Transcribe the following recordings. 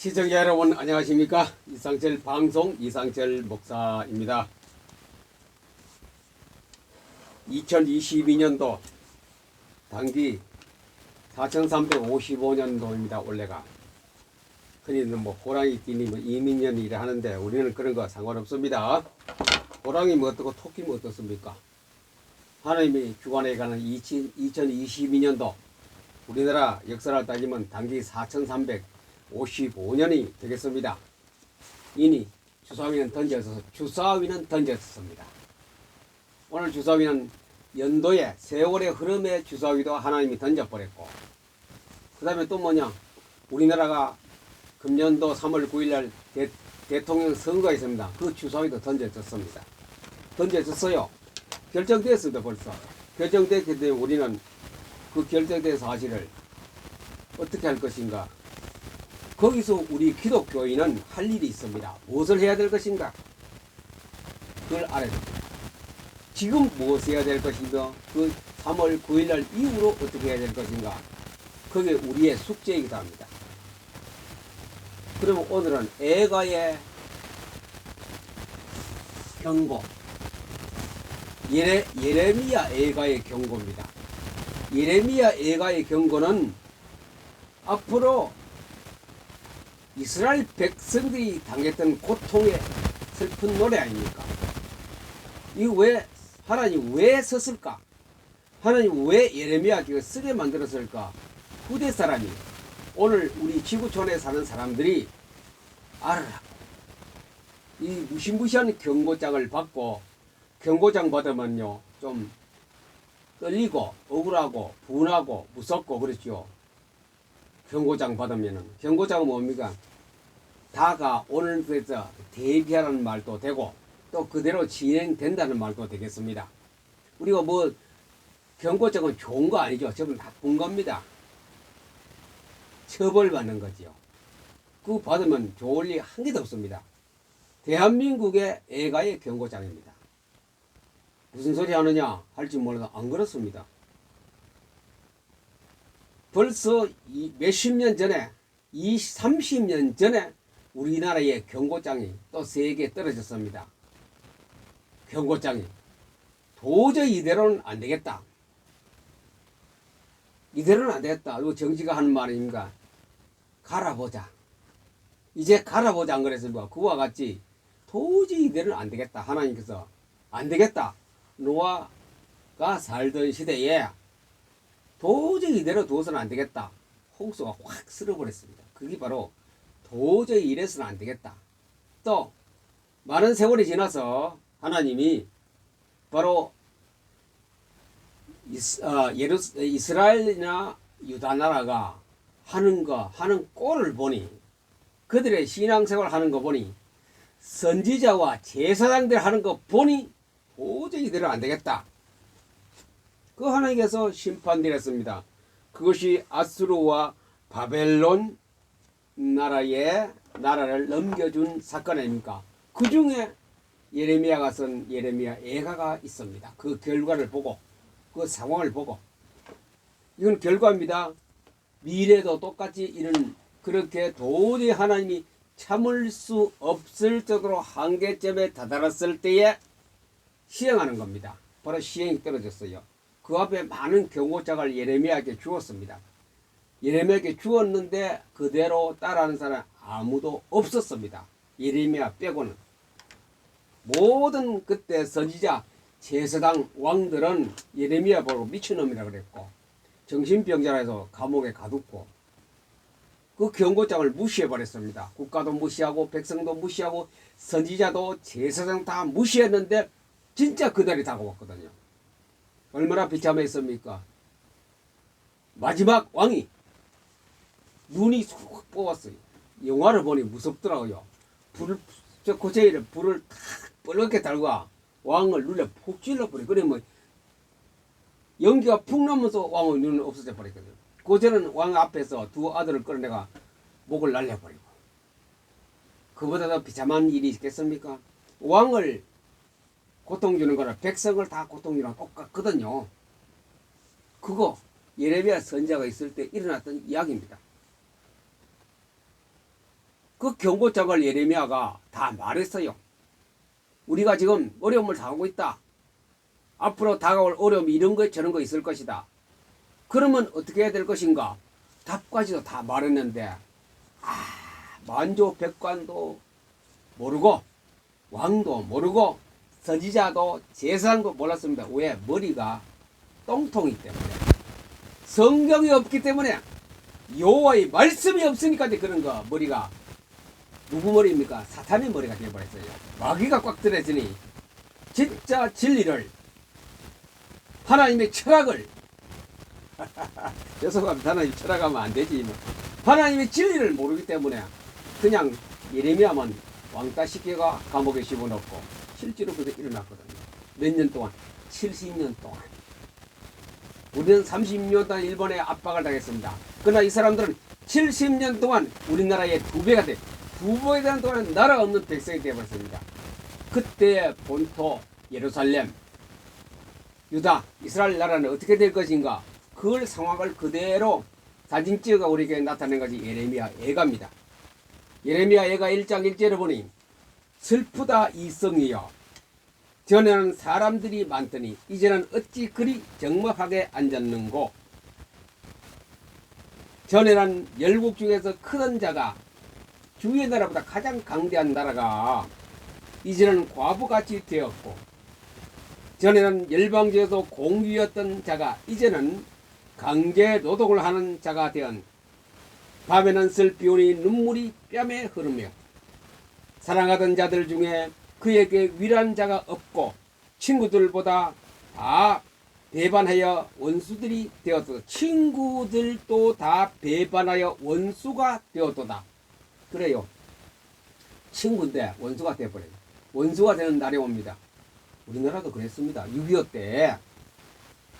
시청자 여러분 안녕하십니까? 이상철 방송 이상철 목사입니다. 2022년도 당기 4355년도입니다. 올해가 흔히는 뭐 호랑이 띠니 뭐 이민년이라 하는데 우리는 그런 거 상관없습니다. 호랑이 뭐 어떻고 토끼 뭐 어떻습니까? 하나님이 주관해 가는 2022년도 우리나라 역사를 따지면 당기 4355년이 되겠습니다. 이니 주사위는 던졌습니다. 오늘 주사위는 연도의 세월의 흐름의 주사위도 하나님이 던져버렸고, 그 다음에 또 뭐냐, 우리나라가 금년도 3월 9일 날 대통령 선거가 있습니다. 그 주사위도 던져졌습니다. 던져졌어요. 결정됐습니다. 벌써 결정됐기 때문에 우리는 그 결정된 사실을 어떻게 할 것인가, 거기서 우리 기독교인은 할 일이 있습니다. 무엇을 해야 될 것인가, 그걸 알아야 됩니다. 지금 무엇을 해야 될 것인가, 그 3월 9일 날 이후로 어떻게 해야 될 것인가, 그게 우리의 숙제이기도 합니다. 그러면 오늘은 애가의 경고, 예레미야 애가의 경고입니다. 예레미야 애가의 경고는 앞으로 이스라엘 백성들이 당했던 고통의 슬픈 노래 아닙니까? 이 왜 하나님 왜 썼을까? 하나님 왜 예레미야가 쓰게 만들었을까? 후대 사람이, 오늘 우리 지구촌에 사는 사람들이 알아라. 이 무시무시한 경고장을 받고, 경고장 받으면요 좀 떨리고 억울하고 분하고 무섭고 그렇죠. 경고장 받으면은, 경고장은 뭡니까? 다가 오늘 그래서 대비하라는 말도 되고 또 그대로 진행된다는 말도 되겠습니다. 우리가 뭐 경고장은 좋은 거 아니죠. 전부 나쁜 겁니다. 처벌받는 거지요. 그거 받으면 좋을 리 한 개도 없습니다. 대한민국의 애가의 경고장입니다. 무슨 소리 하느냐 할지 몰라도 안 그렇습니다. 벌써 몇십 년 전에, 30년 전에 우리나라의 경고장이 또 3개 떨어졌습니다. 경고장이 도저히 이대로는 안 되겠다. 이대로는 안 되겠다. 이거 정치가 하는 말입니까? 갈아보자. 이제 갈아보자 안 그랬습니까? 그와 같이 도저히 이대로는 안 되겠다. 하나님께서 안 되겠다. 노아가 살던 시대에 도저히 이대로 두어서는 안 되겠다. 홍수가 확 쓸어버렸습니다. 그게 바로 도저히 이래서는 안 되겠다. 또 많은 세월이 지나서 하나님이 바로 이스라엘이나 유다 나라가 하는 꼴을 보니, 그들의 신앙생활 하는 거 보니, 선지자와 제사장들 하는 거 보니 도저히 이대로 안 되겠다. 그 하나님께서 심판드렸습니다. 그것이 아수르와 바벨론 나라를 넘겨준 사건 아닙니까? 그 중에 예레미야가 쓴 예레미야 애가가 있습니다. 그 결과를 보고, 그 상황을 보고, 이건 결과입니다. 미래도 똑같이 이런, 그렇게 도저히 하나님이 참을 수 없을 정도로 한계점에 다다랐을 때에 시행하는 겁니다. 바로 시행이 떨어졌어요. 그 앞에 많은 경고장을 예레미야에게 주었습니다. 예레미야에게 주었는데 그대로 따라하는 사람 아무도 없었습니다. 예레미야 빼고는. 모든 그때 선지자, 제사장, 왕들은 예레미야 보고 미친놈이라 그랬고, 정신병자라 해서 감옥에 가뒀고, 그 경고장을 무시해버렸습니다. 국가도 무시하고 백성도 무시하고 선지자도 제사장 다 무시했는데 진짜 그날이 다가왔거든요. 얼마나 비참했습니까? 마지막 왕이 눈이 쏙 뽑았어요. 영화를 보니 무섭더라고요. 고제이를 불을 탁 뻘겋게 달고 왕을 눈에 푹 찔러버려. 그래 뭐 연기가 푹 나면서 왕의 눈은 없어져 버렸거든요. 고제는 왕 앞에서 두 아들을 끌어내가 목을 날려버리고. 그보다 더 비참한 일이 있겠습니까? 왕을 고통 주는 거는 백성을 다 고통 주는 거랑 똑같거든요. 그거 예레미야 선지자가 있을 때 일어났던 이야기입니다. 그 경고장을 예레미야가 다 말했어요. 우리가 지금 어려움을 당하고 있다. 앞으로 다가올 어려움이 이런 거 저런 거 있을 것이다. 그러면 어떻게 해야 될 것인가? 답까지도 다 말했는데 만조 백관도 모르고 왕도 모르고 선지자도 제사장도 몰랐습니다. 왜? 머리가 똥통이기 때문에. 성경이 없기 때문에 여호와의 말씀이 없으니까 그런 거. 머리가 누구 머리입니까? 사탄의 머리가 되어버렸어요. 마귀가 꽉 들어있으니 진짜 진리를, 하나님의 철학을 죄송합니다. 하나님 철학하면 안 되지. 하나님의 진리를 모르기 때문에 그냥 예레미야만 왕따 시켜가 감옥에 집어넣고 실제로 그게 일어났거든요. 몇 년 동안? 70년 동안. 우리는 30년 동안 일본에 압박을 당했습니다. 그러나 이 사람들은 70년 동안 우리나라의 2배가 돼, 2배에 대한 동안 나라 없는 백성이 되어버렸습니다. 그때의 본토 예루살렘, 유다, 이스라엘 나라는 어떻게 될 것인가? 그걸 상황을 그대로 사진 찍어 우리에게 나타낸 것이 예레미야 애가입니다. 예레미야 애가 1장 1절에 보니 슬프다 이성이여, 전에는 사람들이 많더니 이제는 어찌 그리 적막하게 앉았는고. 전에는 열국 중에서 크던 자가, 주의 나라보다 가장 강대한 나라가 이제는 과부같이 되었고, 전에는 열방 중에서 공주였던 자가 이제는 강제 노동을 하는 자가 되었. 밤에는 슬피 우니 눈물이 뺨에 흐르며 사랑하던 자들 중에 그에게 위로한 자가 없고 친구들보다 다 배반하여 원수들이 되었도다. 친구들도 다 배반하여 원수가 되었도다. 그래요. 친구인데 원수가 되어버려요. 원수가 되는 날이 옵니다. 우리나라도 그랬습니다. 6.25 때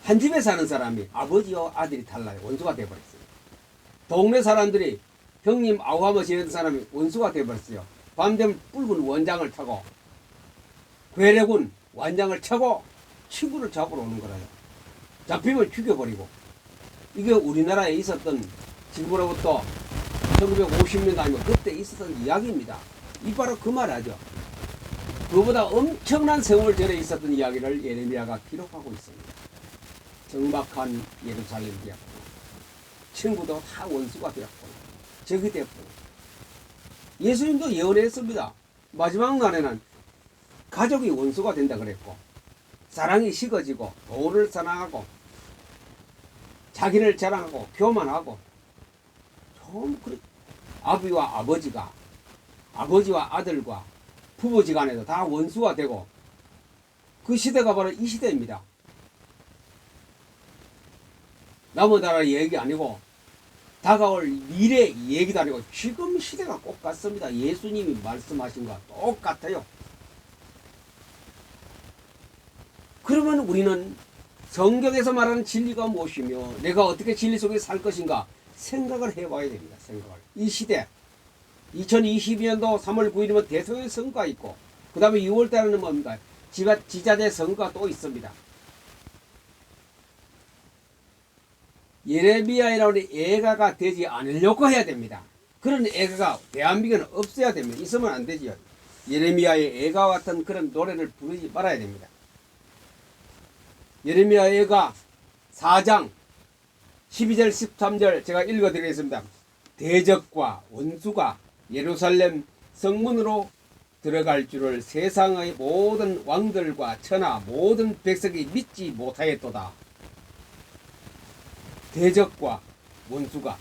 한 집에 사는 사람이 아버지와 아들이 달라요. 원수가 되어버렸어요. 동네 사람들이 형님 아우하며 지내던 사람이 원수가 되어버렸어요. 밤 되면 붉은 원장을 타고 괴뢰군 완장을 차고 친구를 잡으러 오는 거라요. 잡히면 죽여버리고. 이게 우리나라에 있었던 지금으로부터 1950년도 아니면 그때 있었던 이야기입니다. 이 바로 그 말하죠. 그보다 엄청난 세월 전에 있었던 이야기를 예레미야가 기록하고 있습니다. 정박한 예루살렘 되었고, 친구도 다 원수가 되었고, 적이 되었고. 예수님도 예언했습니다. 마지막 날에는 가족이 원수가 된다 그랬고, 사랑이 식어지고, 돈을 사랑하고, 자기를 자랑하고, 교만하고, 좀 아비와 아버지가, 아버지와 아들과 부부지간에도 다 원수가 되고, 그 시대가 바로 이 시대입니다. 남의 나라 얘기 아니고 다가올 미래 얘기도 아니고 지금 시대가 꼭 같습니다. 예수님이 말씀하신 것과 똑같아요. 그러면 우리는 성경에서 말하는 진리가 무엇이며 내가 어떻게 진리 속에 살 것인가 생각을 해봐야 됩니다. 생각을. 이 시대 2022년도 3월 9일이면 대통령 선거가 있고 그 다음에 6월달에는 뭡니까? 지자체 선거가 또 있습니다. 예레미야라는 애가가 되지 않으려고 해야 됩니다. 그런 애가가 대한민국에는 없어야 됩니다. 있으면 안 되지요. 예레미야의 애가 같은 그런 노래를 부르지 말아야 됩니다. 예레미야 애가 4장 12절 13절 제가 읽어드리겠습니다. 대적과 원수가 예루살렘 성문으로 들어갈 줄을 세상의 모든 왕들과 천하 모든 백성이 믿지 못하였도다. 대적과 원수가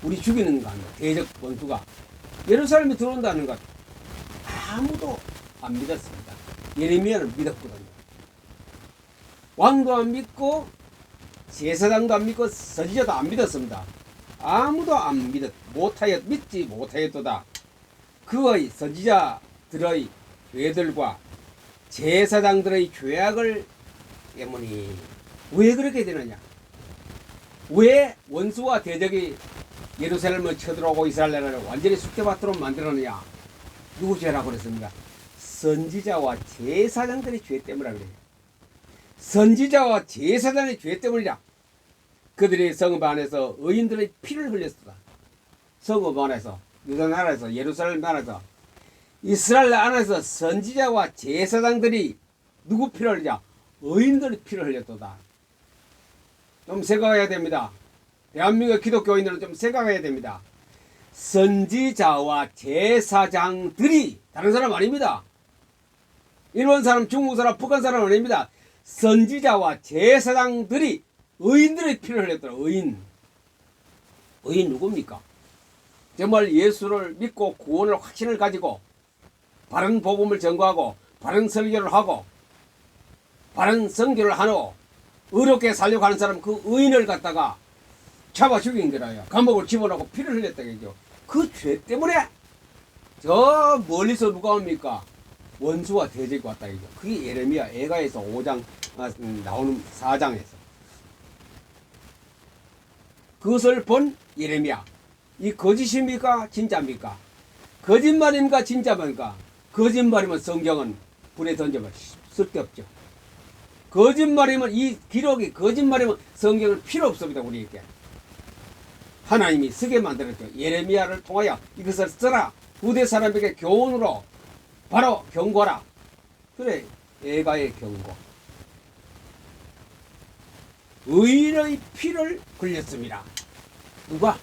우리 죽이는 거 아니야. 대적 원수가 예루살렘에 들어온다는 것 아무도 안 믿었습니다. 예레미야는 믿었거든요. 왕도 안 믿고 제사장도 안 믿고 선지자도 안 믿었습니다. 아무도 안 믿지 못하였도다. 그의 선지자들의 죄들과 제사장들의 죄악을 때문에 왜 그렇게 되느냐? 왜 원수와 대적이 예루살렘을 쳐들어오고 이스라엘 나라를 완전히 숙대밭으로 만들었느냐? 누구 죄라고 그랬습니까? 선지자와 제사장들의 죄 때문이라 그래요. 선지자와 제사장의 죄 때문이라. 그들이 성읍 안에서 의인들의 피를 흘렸다. 성읍 안에서, 유다 나라에서, 예루살렘 안에서, 이스라엘 안에서 선지자와 제사장들이 누구 피를 흘리자? 의인들이 피를 흘렸도다. 좀 생각해야 됩니다. 대한민국 기독교인들은 좀 생각해야 됩니다. 선지자와 제사장들이, 다른 사람 아닙니다. 일본 사람, 중국 사람, 북한 사람 아닙니다. 선지자와 제사장들이 의인들의 피를 흘렸더라. 의인 누굽니까? 정말 예수를 믿고 구원을 확신을 가지고 바른 복음을 전거하고 바른 설교를 하고 바른 선교를 하고 의롭게 살려고 하는 사람, 그 의인을 갖다가 잡아 죽인 거라요. 감옥을 집어넣고 피를 흘렸다 그죠. 그 죄 때문에 저 멀리서 누가 옵니까? 원수와 대적이 왔다 이죠. 그게 예레미야 애가에서 5장 나오는 4장에서 그것을 본 예레미야. 이 거짓입니까? 진짜입니까? 거짓말입니까? 진짜입니까? 거짓말이면 성경은 불에 던져봐 쓸데없죠. 거짓말이면, 이 기록이 거짓말이면 성경은 필요 없습니다. 우리에게 하나님이 쓰게 만들었죠. 예레미야를 통하여 이것을 써라. 후대 사람에게 교훈으로 바로 경고하라. 그래, 애가의 경고. 의인의 피를 흘렸습니다. 누가?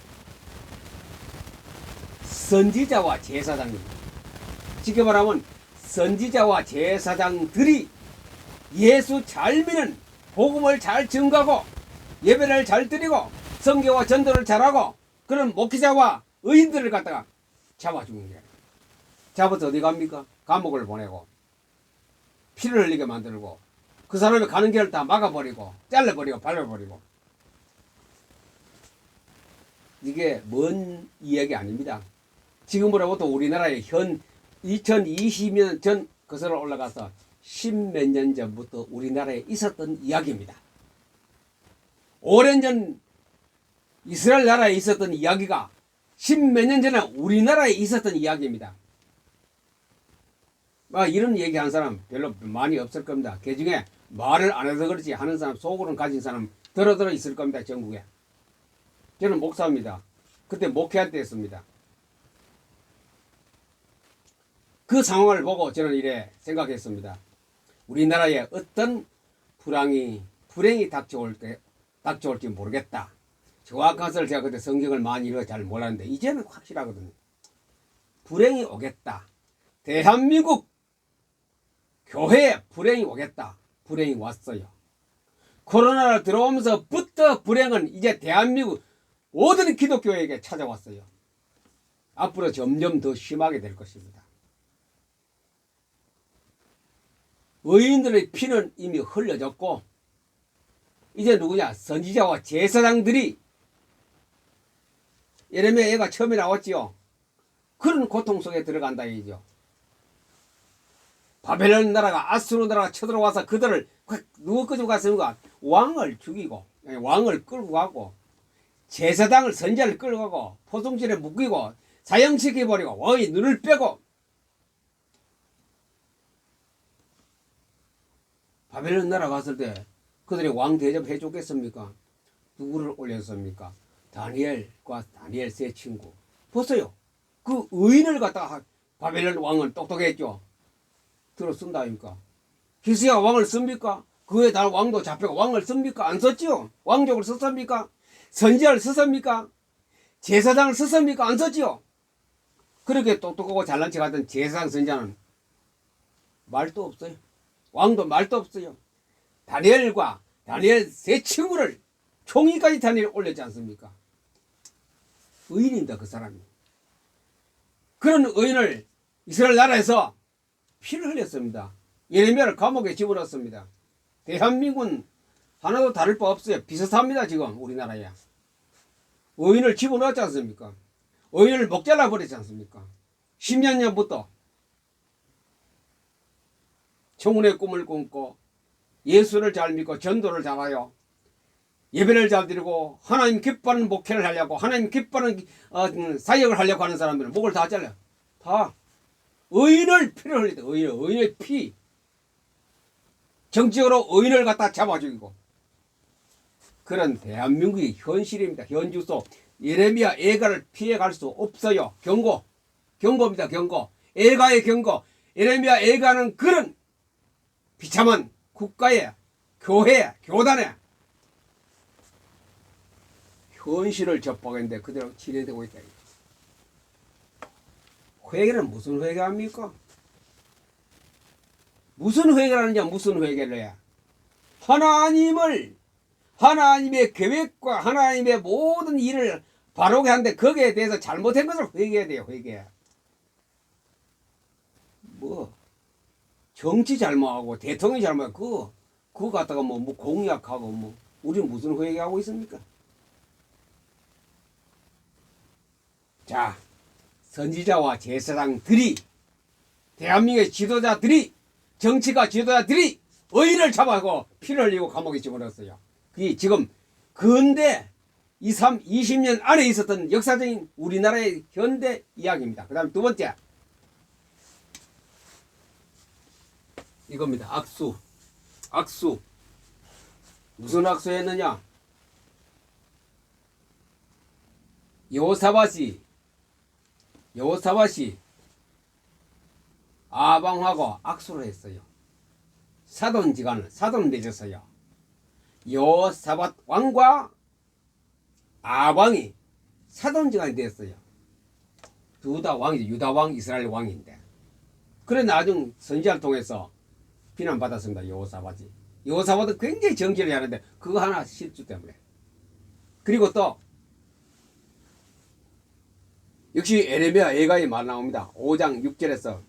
선지자와 제사장입니다. 쉽게 말하면 선지자와 제사장들이 예수 잘 믿는, 복음을 잘 증거하고 예배를 잘 드리고 선교와 전도를 잘하고 그런 목회자와 의인들을 갖다가 잡아 죽인 거예요. 잡아서 어디 갑니까? 감옥을 보내고 피를 흘리게 만들고 그 사람이 가는 길을 다 막아버리고 잘라버리고 밟아버리고. 이게 먼 이야기 아닙니다. 지금으로부터 우리나라의 현 2020년 전 거슬러 올라가서 10몇 년 전부터 우리나라에 있었던 이야기입니다. 오랜 전 이스라엘 나라에 있었던 이야기가 10몇 년 전에 우리나라에 있었던 이야기입니다. 이런 얘기 하는 사람 별로 많이 없을 겁니다. 그 중에 말을 안 해서 그렇지 하는 사람, 속으로는 가진 사람 들어 있을 겁니다. 전국에. 저는 목사입니다. 그때 목회할 때였습니다. 그 상황을 보고 저는 이래 생각했습니다. 우리나라에 어떤 불행이 닥쳐올지 모르겠다. 정확한 것을 제가 그때 성경을 많이 읽어 잘 몰랐는데 이제는 확실하거든요. 불행이 오겠다. 대한민국 교회에 불행이 오겠다. 불행이 왔어요. 코로나가 들어오면서부터 불행은 이제 대한민국 모든 기독교에게 찾아왔어요. 앞으로 점점 더 심하게 될 것입니다. 의인들의 피는 이미 흘려졌고 이제 누구냐? 선지자와 제사장들이, 예레미야 애가 처음에 나왔지요. 그런 고통 속에 들어간다 이죠. 바벨론 나라가, 아수르 나라가 쳐들어와서 그들을 누구 끄집고 갔습니까? 왕을 죽이고 왕을 끌고 가고 제사장을, 선지자를 끌고 가고 포송실에 묶이고 사형시켜버리고 왕이 눈을 빼고. 바벨론 나라 갔을 때 그들이 왕 대접해 줬겠습니까? 누구를 올렸습니까? 다니엘과 다니엘 세 친구. 보세요. 그 의인을 갖다가 바벨론 왕은 똑똑했죠. 들어 쓴다 아닙니까? 히스기야 왕을 씁니까? 그 외에 다른 왕도 잡혀가 왕을 씁니까? 안 썼지요. 왕족을 썼습니까? 선지자를 썼습니까? 제사장을 썼습니까? 안 썼지요. 그렇게 똑똑하고 잘난 척 하던 제사장 선지자는 말도 없어요. 왕도 말도 없어요. 다니엘과 다니엘 세 친구를 총리까지 다니엘 올렸지 않습니까? 의인입니다. 그 사람이. 그런 의인을 이스라엘 나라에서 피를 흘렸습니다. 예레미야를 감옥에 집어넣었습니다. 대한민국은 하나도 다를 바 없어요. 비슷합니다. 지금 우리나라에. 의인을 집어넣었지 않습니까? 의인을 목 잘라버리지 않습니까? 10년 전부터 청운의 꿈을 꿈고 예수를 잘 믿고 전도를 잘하여 예배를 잘 드리고 하나님 기뻐하는 목회를 하려고 하나님 기뻐하는 사역을 하려고 하는 사람들은 목을 다 잘라요. 다 의인을 피를 흘리다. 의인의 피. 정치적으로 의인을 갖다 잡아 죽이고. 그런 대한민국의 현실입니다. 현주소 예레미야 애가를 피해갈 수 없어요. 경고입니다. 경고. 애가의 경고. 예레미야 애가는 그런 비참한 국가의 교회, 교단의 현실을 접박했는데 그대로 진행되고 있다. 회개는 무슨 회개합니까? 무슨 회개를 하느냐, 무슨 회개를 해? 하나님의 계획과 하나님의 모든 일을 바르게 하는데 거기에 대해서 잘못한 것을 회개해야 돼요, 회개. 정치 잘못하고 대통령이 잘못하고 그거 갖다가 뭐 공약하고 우리는 무슨 회개하고 있습니까? 자, 선지자와 제사장들이 대한민국의 지도자들이 정치가 지도자들이 의인을 잡아고 피를 흘리고 감옥에 집어넣었어요. 그게 지금 근대 20년 안에 있었던 역사적인 우리나라의 현대 이야기입니다. 그 다음 두 번째 이겁니다. 악수 무슨 악수했느냐? 여호사밧이 아방하고 악수를 했어요. 사돈지간을 맺었어요. 여호사밧 왕과 아방이 사돈지간이 됐어요. 둘 다 왕이죠. 유다 왕, 이스라엘 왕인데. 그래 나중 선지자를 통해서 비난받았습니다. 여호사밧은 굉장히 정치를 하는데 그거 하나 실수 때문에. 그리고 또 역시 예레미야 애가의 말 나옵니다. 5장 6절에서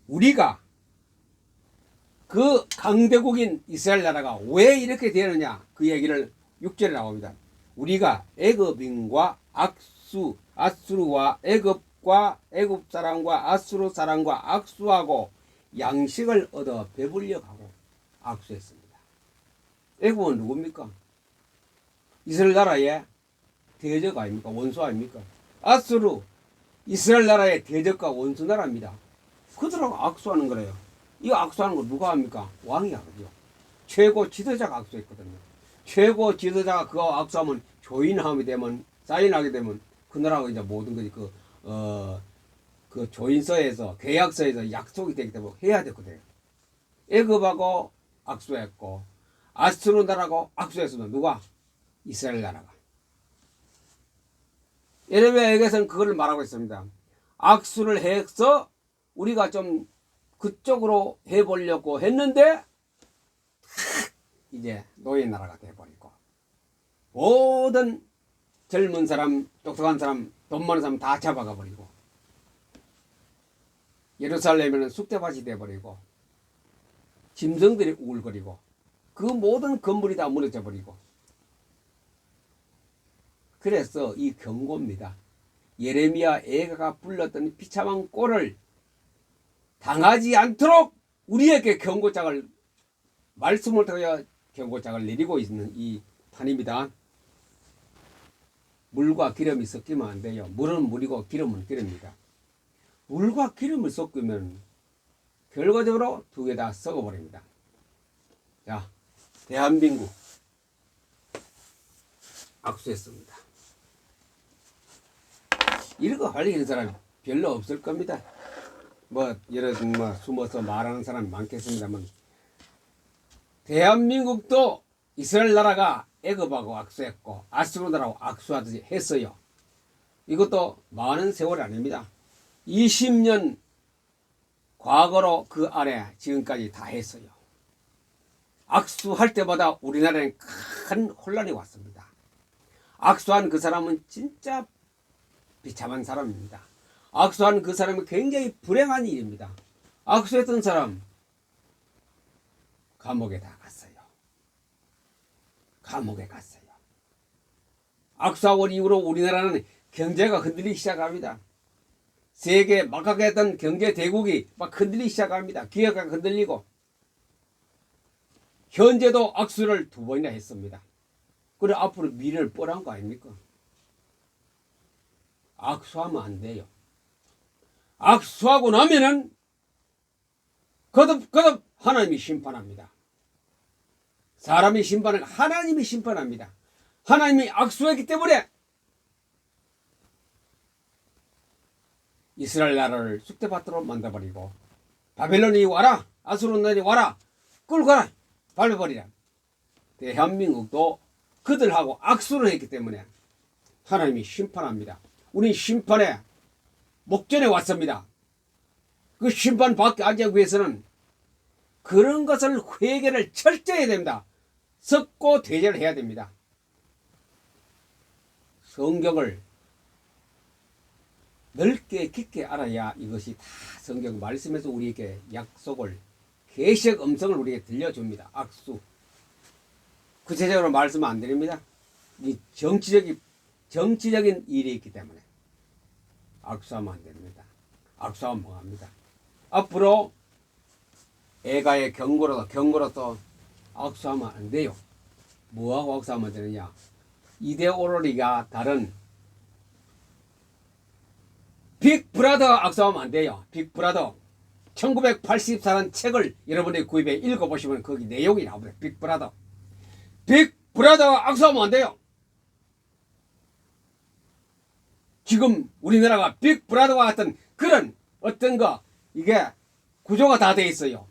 우리가 그 강대국인 이스라엘 나라가 왜 이렇게 되느냐 그 얘기를 6절에 나옵니다. 우리가 애굽인과 아수르와 애굽 사람과 아수르 사람과 악수하고 양식을 얻어 배불려 가고 악수했습니다. 애굽은 누굽니까? 이스라엘 나라의 대적 아닙니까? 원수 아닙니까? 아수르 이스라엘 나라의 대적과 원수 나라입니다. 그들하고 악수하는 거래요. 이 악수하는 거 누가 합니까? 왕이 하거든요. 최고 지도자가 악수했거든요. 최고 지도자가 그거 악수하면 조인하게 되면 사인하게 되면 그 나라가 이제 모든 것이 그 조인서에서 계약서에서 약속이 되기 때문에 해야 되거든요. 애굽하고 악수했고 아수르 나라하고 악수했습니다. 누가? 이스라엘 나라가. 예레미야에게서는 그걸 말하고 있습니다. 악수를 해서 우리가 좀 그쪽으로 해보려고 했는데 이제 노예 나라가 돼버리고 모든 젊은 사람, 똑똑한 사람, 돈 많은 사람 다 잡아가 버리고 예루살렘에는 쑥대밭이 돼버리고 짐승들이 우글거리고 그 모든 건물이 다 무너져 버리고 그래서 이 경고입니다. 예레미야 애가가 불렀던 비참한 꼴을 당하지 않도록 우리에게 경고장을 말씀을 통해 경고장을 내리고 있는 이 판입니다. 물과 기름이 섞이면 안 돼요. 물은 물이고 기름은 기름입니다. 물과 기름을 섞으면 결과적으로 두 개 다 썩어버립니다. 자, 대한민국 악수했습니다. 이런 거 하려는 사람이 별로 없을 겁니다. 숨어서 말하는 사람이 많겠습니다만 대한민국도 이스라엘 나라가 애굽하고 악수했고 아수르 나라하고 악수하듯이 했어요. 이것도 많은 세월이 아닙니다. 20년 과거로 그 안에 지금까지 다 했어요. 악수할 때마다 우리나라에 큰 혼란이 왔습니다. 악수한 그 사람은 진짜 비참한 사람입니다. 악수한 그 사람은 굉장히 불행한 일입니다. 악수했던 사람 감옥에 다 갔어요. 감옥에 갔어요. 악수하고 이후로 우리나라는 경제가 흔들리기 시작합니다. 세계 막강했던 경제 대국이 막 흔들리기 시작합니다. 기회가 흔들리고 현재도 악수를 2번이나 했습니다. 그래 앞으로 미래를 뻔한 거 아닙니까? 악수하면 안 돼요. 악수하고 나면은 거듭 하나님이 심판합니다. 사람이 심판하고 하나님이 심판합니다. 하나님이 악수했기 때문에 이스라엘 나라를 쑥대밭으로 만들어버리고 바벨론이 와라, 아수르나이 와라, 끌고 가라, 밟아버리라. 대한민국도 그들하고 악수를 했기 때문에 하나님이 심판합니다. 우리 심판의 목전에 왔습니다. 그 심판 받기 하기 위해서는 그런 것을 회개를 철저히 해야 됩니다. 섞고 대절을 해야 됩니다. 성경을 넓게 깊게 알아야 이것이 다 성경 말씀에서 우리에게 약속을, 계시의 음성을 우리에게 들려줍니다. 악수. 구체적으로 말씀 안 드립니다. 이 정치적인 일이 있기 때문에 악수하면 안 됩니다. 악수하면 뭐합니다. 앞으로 애가의 경고로서 악수하면 안 돼요. 뭐하고 악수하면 되느냐? 이데올로기가 다른 빅브라더 악수하면 안 돼요. 빅브라더 1984년 책을 여러분이 구입해 읽어보시면 거기 내용이 나옵니다. 빅브라더 악수하면 안 돼요. 지금 우리나라가 빅브라더와 같은 그런 어떤 거 이게 구조가 다 돼 있어요.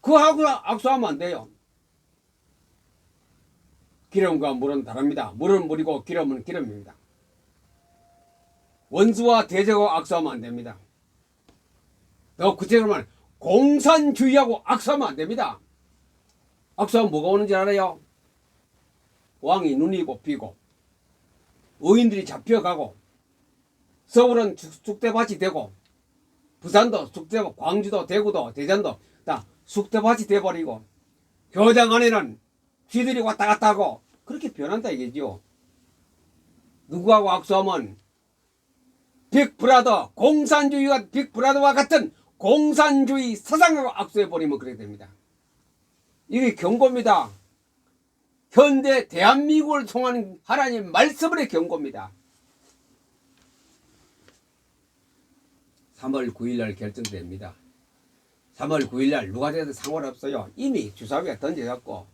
그하고 악수하면 안 돼요. 기름과 물은 다릅니다. 물은 물이고 기름은 기름입니다. 원수와 대적하고 악수하면 안 됩니다. 더 구체적으로 말하면 공산주의하고 악수하면 안 됩니다. 악수하면 뭐가 오는지 알아요? 왕이 눈이 뽑히고 의인들이 잡혀가고 서울은 쑥대밭이 되고 부산도 쑥대밭, 광주도 대구도 대전도 다 쑥대밭이 돼버리고 교장 안에는 쥐들이 왔다 갔다 하고 그렇게 변한다 이게죠. 누구하고 악수하면 빅브라더, 공산주의가 빅브라더와 같은 공산주의 사상하고 악수해버리면 그렇게 됩니다. 이게 경고입니다. 현대 대한민국을 통하는 하나님 말씀의 경고입니다. 3월 9일날 결정됩니다. 3월 9일날 누가 돼도 상관없어요. 이미 주사위가 던져졌고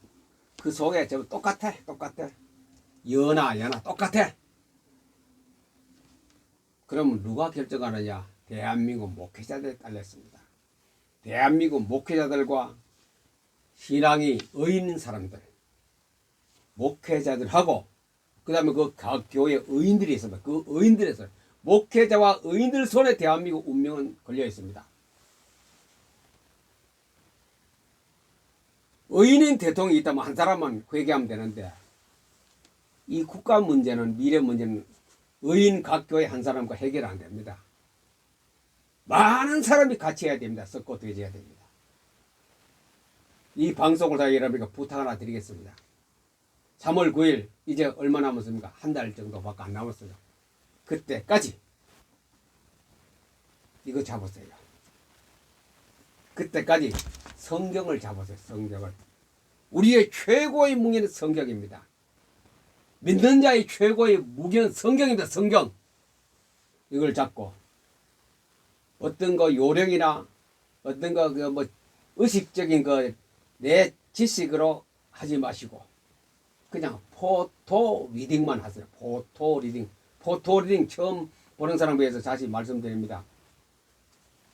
그 속에 저 똑같아. 연하 똑같아. 그러면 누가 결정하느냐? 대한민국 목회자들에 딸렸습니다. 대한민국 목회자들과 신앙이 의인 사람들, 목회자들하고 그 다음에 그 각 교회 의인들이 있습니다. 그 의인들에서 목회자와 의인들 손에 대한민국 운명은 걸려 있습니다. 의인인 대통령이 있다면 한 사람만 회개하면 되는데 이 국가 문제는, 미래 문제는 의인 각 교회 한 사람과 해결 안 됩니다. 많은 사람이 같이 해야 됩니다. 섞고 되져야 됩니다. 이 방송을 다 여러분께 부탁 하나 드리겠습니다. 3월 9일 이제 얼마 남았습니까? 한 달 정도밖에 안 남았어요. 그때까지 이거 잡으세요. 그때까지 성경을 잡으세요. 성경을. 우리의 최고의 무기는 성경입니다. 믿는 자의 최고의 무기는 성경입니다. 성경. 이걸 잡고 어떤 거 요령이나 어떤 거 그 뭐 의식적인 거 내 지식으로 하지 마시고 그냥 포토 리딩만 하세요. 포토 리딩 처음 보는 사람 위해서 다시 말씀드립니다.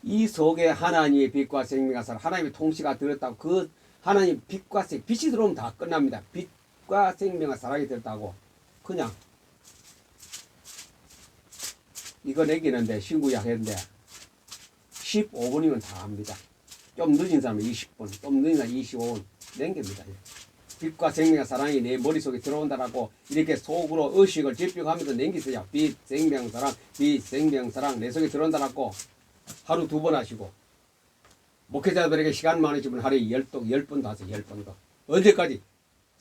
이 속에 하나님의 빛과 생명과 사랑, 하나님의 통치가 들었다고 그 하나님 빛과 빛이 들어오면 다 끝납니다. 빛과 생명과 사랑이 들었다고 그냥 이거 내기는데 신구약 했는데 15분이면 다 합니다. 좀 늦은 사람은 20분, 좀 늦은 사람은 25분 남깁니다. 빛과 생명과 사랑이 내 머릿속에 들어온다라고 이렇게 속으로 의식을 집중하면서 남기세요. 빛, 생명, 사랑, 빛, 생명, 사랑 내 속에 들어온다라고 하루 2번 하시고 목회자들에게 시간 많으시면 하루에 10번도 하세요. 10번도. 언제까지?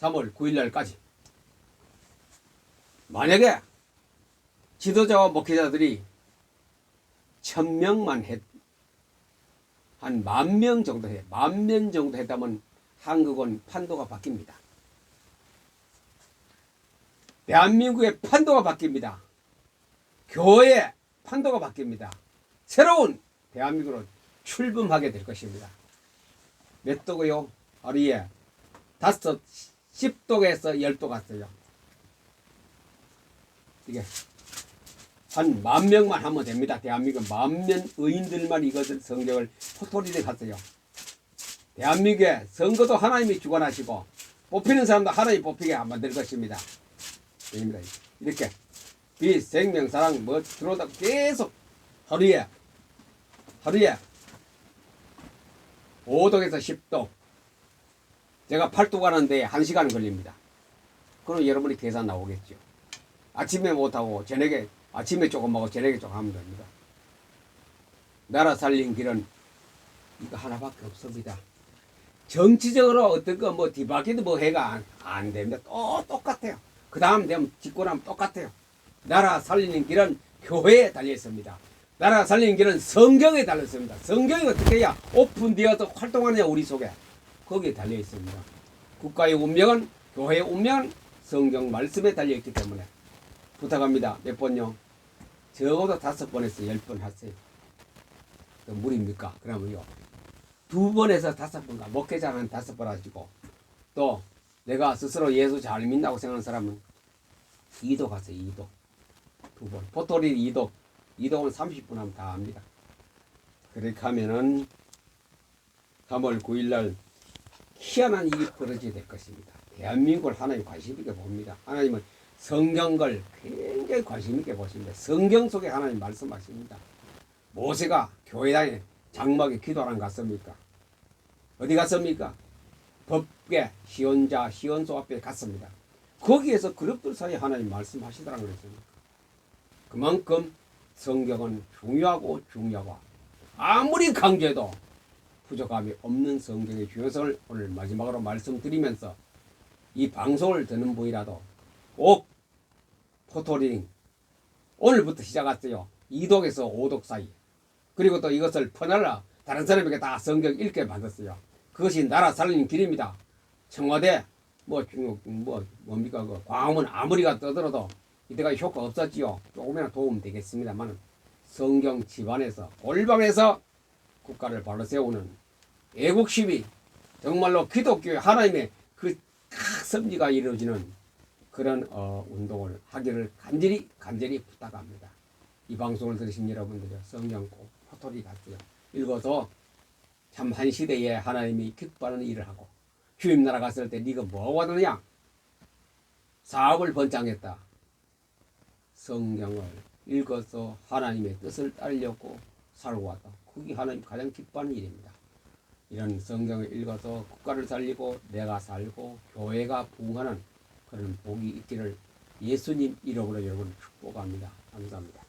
3월 9일날까지. 만약에 지도자와 목회자들이 1000명만 한 10,000명 정도 해. 10,000명 정도 했다면 한국은 판도가 바뀝니다. 대한민국의 판도가 바뀝니다. 교회의 판도가 바뀝니다. 새로운 대한민국으로 출범하게 될 것입니다. 몇 도고요? 하루에 10도에서 10도 갔어요. 이게 한 10,000명만 하면 됩니다. 대한민국 10,000 의인들만 이것을 성경을 포토리를 갔어요. 대한민국의 선거도 하나님이 주관하시고 뽑히는 사람도 하나님이 뽑히게 만들 것입니다. 이렇게 빛, 생명, 사랑 뭐 들어오다 계속 하루에 5도에서 10도 제가 8도 가는데 1시간 걸립니다. 그럼 여러분이 계산 나오겠죠. 아침에 못하고 저녁에 아침에 조금 하고 저녁에 조금 하면 됩니다. 나라 살린 길은 이거 하나밖에 없습니다. 정치적으로 어떤 거 뭐 뒤바뀌도 뭐 해가 안 됩니다. 똑같아요. 그 다음 되면 짓고 나면 똑같아요. 나라 살리는 길은 교회에 달려 있습니다. 나라 살리는 길은 성경에 달려 있습니다. 성경이 어떻게 해야 오픈되어서 활동하느냐 우리 속에 거기에 달려 있습니다. 국가의 운명은 교회의 운명은 성경 말씀에 달려 있기 때문에 부탁합니다. 몇 번요? 적어도 5번에서 10번 하세요. 무리입니까? 그러면요 2번에서 5번가 목회자는 5번 하시고 또 내가 스스로 예수 잘 믿는다고 생각하는 사람은 2도 가세요. 2도 2번 포토리 2도는 30분 하면 다 합니다. 그렇게 하면은 3월 9일날 희한한 일이 벌어지게 될 것입니다. 대한민국을 하나님 관심 있게 봅니다. 하나님은 성경을 굉장히 관심 있게 보십니다. 성경 속에 하나님 말씀하십니다. 모세가 교회당에 장막에 기도하러 갔습니까? 어디 갔습니까? 법궤 시온자 시온소 앞에 갔습니다. 거기에서 그룹들 사이에 하나님 말씀하시더라는 그랬습니다. 그만큼 성경은 중요하고 아무리 강조해도 부족함이 없는 성경의 중요성을 오늘 마지막으로 말씀드리면서 이 방송을 듣는 분이라도 꼭 포토링 오늘부터 시작했어요. 2독에서 5독 사이. 그리고 또 이것을 퍼날라 다른 사람에게 다 성경 읽게 만들었어요. 그것이 나라 살리는 길입니다. 청와대 뭡니까 그 광화문 아무리가 떠들어도 이때가 효과 없었지요. 조금이나 도움 되겠습니다만 성경 집안에서 골방에서 국가를 바로 세우는 애국 시위 정말로 기독교의 하나님의 그 섭리가 이루어지는 그런 운동을 하기를 간절히 부탁합니다. 이 방송을 들으신 여러분들이 성경 꼭 포토리 같고요. 읽어서 참 한 시대에 하나님이 기뻐하는 일을 하고 주님 나라 갔을 때 네가 뭐하고 하느냐? 사업을 번창했다. 성경을 읽어서 하나님의 뜻을 따르려고 살고 왔다. 그게 하나님 가장 기뻐하는 일입니다. 이런 성경을 읽어서 국가를 살리고 내가 살고 교회가 부흥하는 그런 복이 있기를 예수님 이름으로 여러분 축복합니다. 감사합니다.